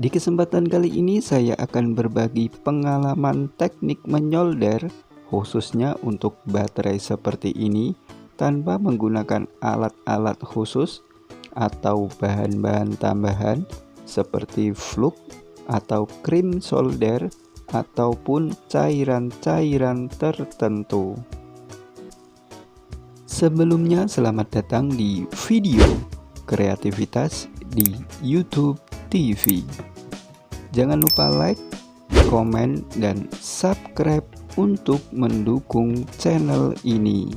Di kesempatan kali ini saya akan berbagi pengalaman teknik menyolder khususnya untuk baterai seperti ini tanpa menggunakan alat-alat khusus atau bahan-bahan tambahan seperti fluk atau krim solder ataupun cairan-cairan tertentu. Sebelumnya selamat datang di video kreativitas di YouTube TV. Jangan lupa like, komen, dan subscribe untuk mendukung channel ini.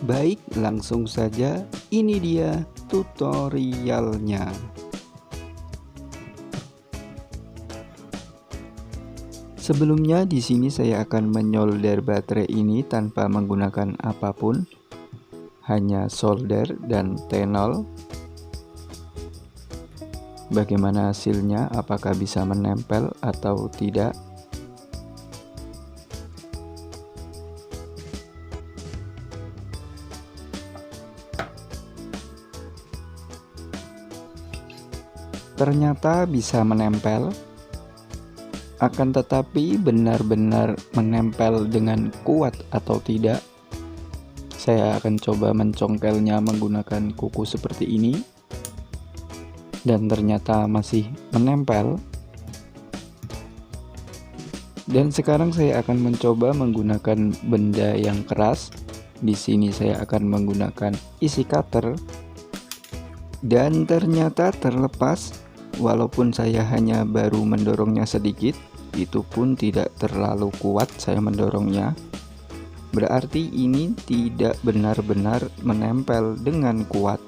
Baik, langsung saja, ini dia tutorialnya. Sebelumnya di sini saya akan menyolder baterai ini tanpa menggunakan apapun, hanya solder dan T0. Bagaimana hasilnya, apakah bisa menempel atau tidak? Ternyata bisa menempel, akan tetapi benar-benar menempel dengan kuat atau tidak? Saya akan coba mencongkelnya menggunakan kuku seperti ini. Dan ternyata masih menempel. Dan sekarang saya akan mencoba menggunakan benda yang keras. Di sini saya akan menggunakan isi cutter. Dan ternyata terlepas, walaupun saya hanya baru mendorongnya sedikit, itu pun tidak terlalu kuat saya mendorongnya. Berarti ini tidak benar-benar menempel dengan kuat.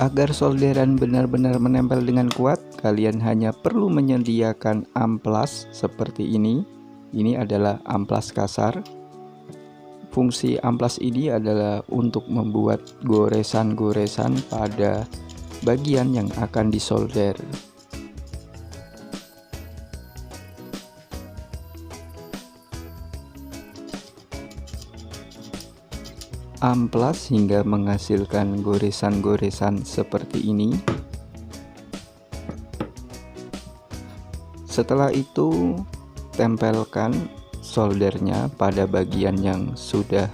Agar solderan benar-benar menempel dengan kuat, kalian hanya perlu menyediakan amplas seperti ini. Ini adalah amplas kasar. Fungsi amplas ini adalah untuk membuat goresan-goresan pada bagian yang akan disolder. Amplas hingga menghasilkan goresan-goresan seperti ini. Setelah itu tempelkan soldernya pada bagian yang sudah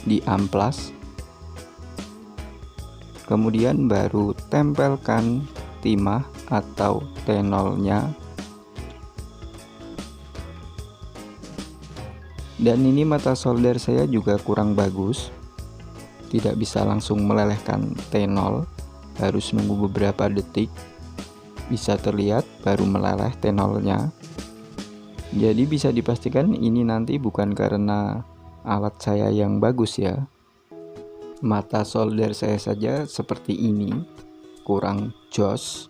diamplas. Kemudian baru tempelkan timah atau T0-nya. Dan ini mata solder saya juga kurang bagus. Tidak bisa langsung melelehkan T0, harus nunggu beberapa detik. Bisa terlihat baru meleleh T0-nya. Jadi bisa dipastikan ini nanti bukan karena alat saya yang bagus ya. Mata solder saya saja seperti ini, kurang jos.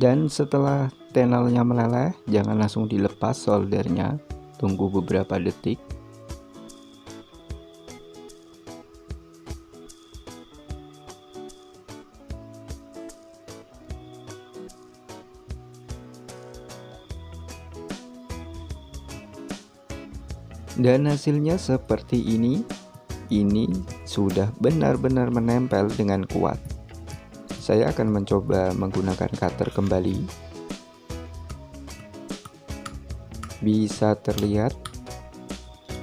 Dan setelah T0-nya meleleh, jangan langsung dilepas soldernya, tunggu beberapa detik. Dan hasilnya seperti ini. Ini sudah benar-benar menempel dengan kuat. Saya akan mencoba menggunakan cutter kembali. Bisa terlihat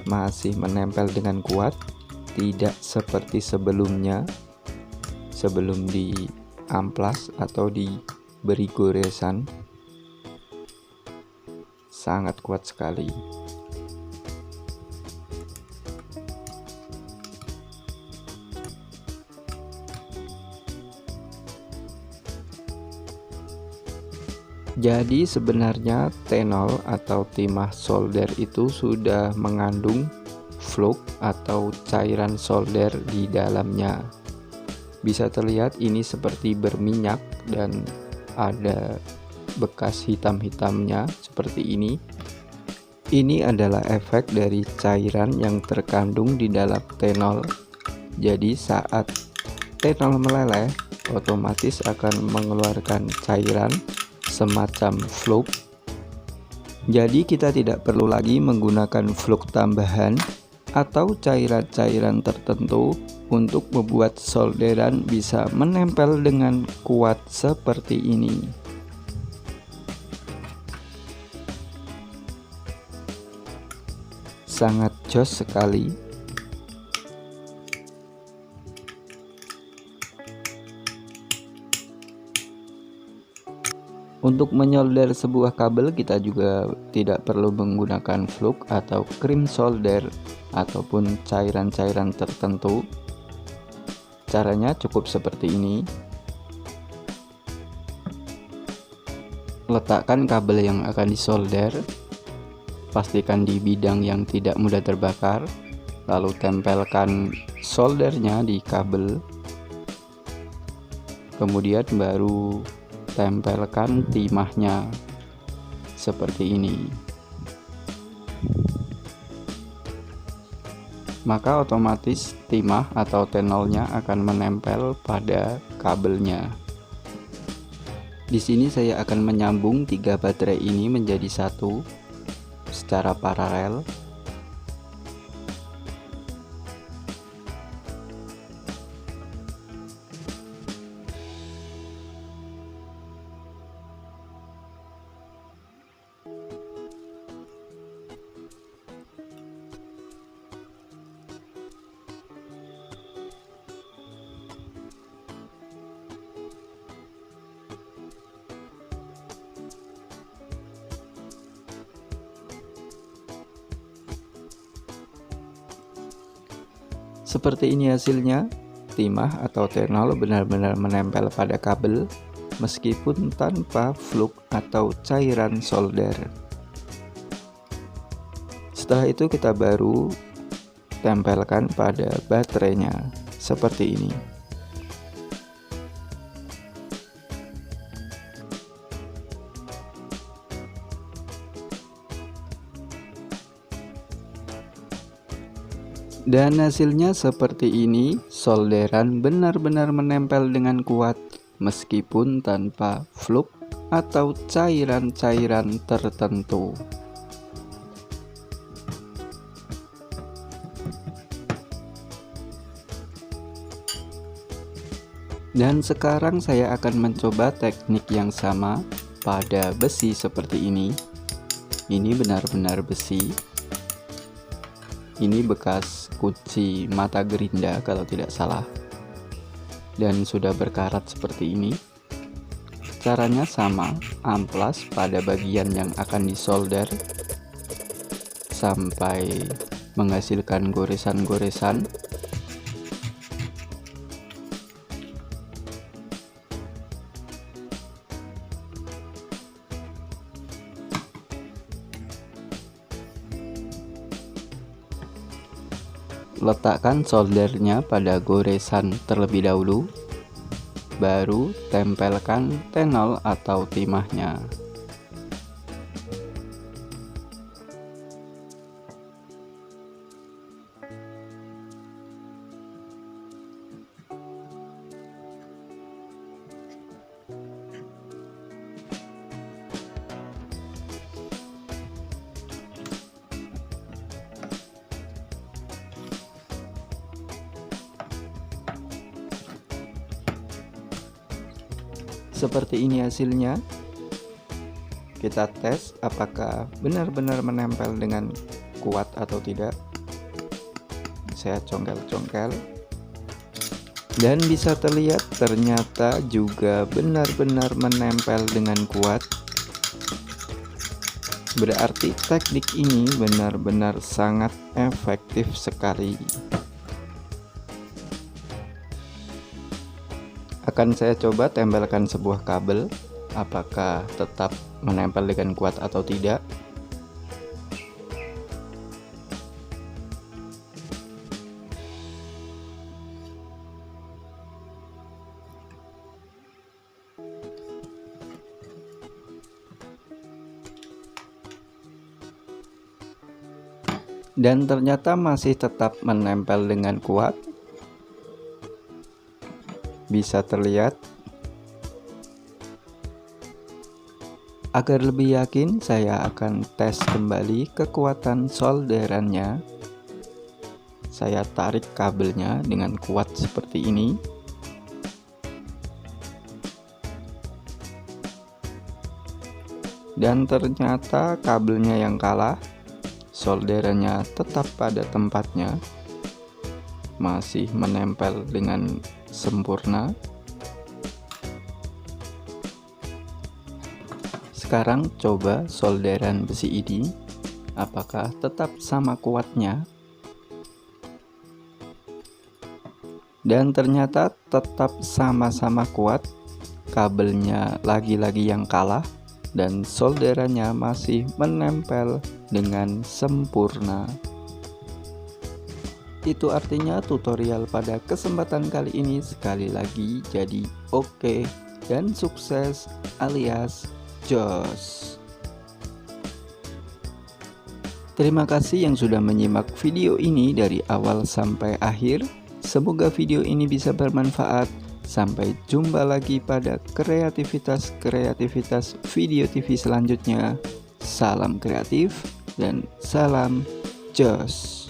masih menempel dengan kuat, tidak seperti sebelumnya, sebelum diamplas atau diberi goresan. Sangat kuat sekali. Jadi sebenarnya T0 atau timah solder itu sudah mengandung fluk atau cairan solder di dalamnya. Bisa terlihat ini seperti berminyak dan ada bekas hitam-hitamnya seperti ini. Ini adalah efek dari cairan yang terkandung di dalam T0. Jadi saat T0 meleleh, otomatis akan mengeluarkan cairan semacam fluk. Jadi kita tidak perlu lagi menggunakan fluk tambahan atau cairan-cairan tertentu untuk membuat solderan bisa menempel dengan kuat seperti ini. Sangat jos sekali. Untuk menyolder sebuah kabel kita juga tidak perlu menggunakan flux atau krim solder ataupun cairan-cairan tertentu. Caranya cukup seperti ini. Letakkan kabel yang akan disolder, pastikan di bidang yang tidak mudah terbakar, lalu tempelkan soldernya di kabel, kemudian baru tempelkan timahnya seperti ini. Maka otomatis timah atau tenolnya akan menempel pada kabelnya. Di sini saya akan menyambung 3 baterai ini menjadi satu secara paralel. Seperti ini hasilnya. Timah atau tenol benar-benar menempel pada kabel meskipun tanpa flux atau cairan solder. Setelah itu kita baru tempelkan pada baterainya seperti ini. Dan hasilnya seperti ini, solderan benar-benar menempel dengan kuat meskipun tanpa flux atau cairan-cairan tertentu. Dan sekarang saya akan mencoba teknik yang sama pada besi seperti ini. Ini benar-benar besi. Ini bekas kunci mata gerinda kalau tidak salah, dan sudah berkarat seperti ini. Caranya sama, amplas pada bagian yang akan disolder sampai menghasilkan goresan-goresan. Letakkan soldernya pada goresan terlebih dahulu, baru tempelkan tenol atau timahnya. Seperti ini hasilnya. Kita tes apakah benar-benar menempel dengan kuat atau tidak. Saya congkel-congkel, dan bisa terlihat ternyata juga benar-benar menempel dengan kuat. Berarti teknik ini benar-benar sangat efektif sekali. Akan saya coba tempelkan sebuah kabel, apakah tetap menempel dengan kuat atau tidak. Dan ternyata masih tetap menempel dengan kuat. Bisa terlihat. Agar lebih yakin, saya akan tes kembali kekuatan solderannya. saya tarik kabelnya dengan kuat seperti ini. Dan ternyata kabelnya yang kalah, solderannya tetap pada tempatnya, masih menempel dengan sempurna. Sekarang coba solderan besi ini, apakah tetap sama kuatnya? Dan ternyata tetap sama-sama kuat, kabelnya lagi-lagi yang kalah, dan solderannya masih menempel dengan sempurna. Itu artinya tutorial pada kesempatan kali ini sekali lagi jadi oke dan sukses alias jos. Terima kasih yang sudah menyimak video ini dari awal sampai akhir. Semoga video ini bisa bermanfaat. Sampai jumpa lagi pada kreativitas video TV selanjutnya. Salam kreatif dan salam jos.